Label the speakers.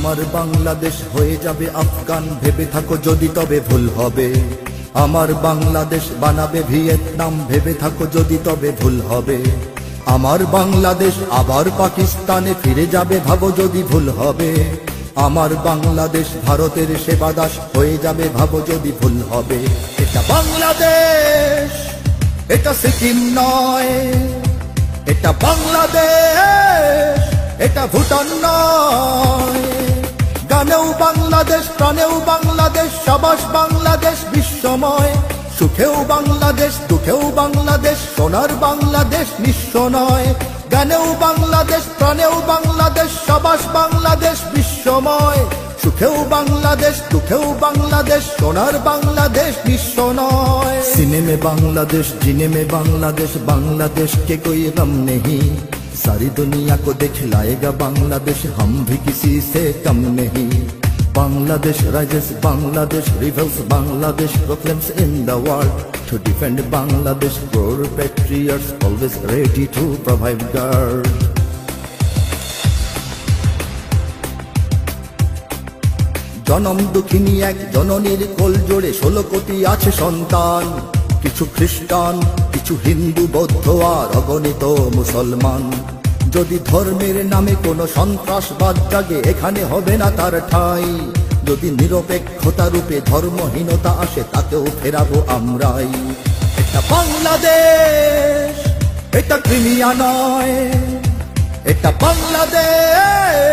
Speaker 1: আমার বাংলাদেশ হয়ে যাবে আফগান, ভেবে থাকো যদি তবে ভুল হবে। আমার বাংলাদেশ বানাবে ভিয়েতনাম, ভেবে থাকো যদি তবে ভুল হবে। আমার বাংলাদেশ আবার পাকিস্তানে ফিরে যাবে, ভাবো যদি ভুল হবে। আমার বাংলাদেশ ভারতের সেবাদাস হয়ে যাবে, ভাবো যদি ভুল হবে। এটা বাংলাদেশ, এটা সিকিম নয়। এটা বাংলাদেশ, এটা ভুটান নয়। গানেও বাংলাদেশ, প্রাণেও বাংলাদেশ, সাবাস বাংলাদেশ বিশ্বময়। সুখেও বাংলাদেশ, দুঃখেও বাংলাদেশ, সোনার বাংলাদেশ নিঃস্ব নয়। গানেও বাংলাদেশ, প্রাণেও বাংলাদেশ, সাবাস বাংলাদেশ বিশ্বময়। সুখেও বাংলাদেশ, দুঃখেও বাংলাদেশ, সোনার বাংলাদেশ নিঃস্ব নয়। सीने में बांग्लादेश, जीने में बांग्लादेश, बांग्लादेश के कोई गम नहीं। सारी दुनिया को दिखलाएगा बांग्लादेश, हम भी किसी से कम नहीं। Bangladesh rises, Bangladesh rebels, Bangladesh proclaims in the world. To defend Bangladesh, core patriots always ready to provide guard. জনম দুঃখিনী এক জননীর কোল জোড়ে 16 কোটি আছে সন্তান। কিছু খ্রিস্টান, কিছু হিন্দু, বৌদ্ধ আর অগণিত মুসলমান। যদি ধর্মের নামে কোনো সন্ত্রাসবাদ জাগে, এখানে হবে না তার ঠাঁই। যদি নিরপেক্ষতা রূপে ধর্মহীনতা আসে, তাকেও ফেরাবো আমরাই। এটা বাংলাদেশ, এটা ক্রিমিয়া নয়। এটা বাংলাদেশ।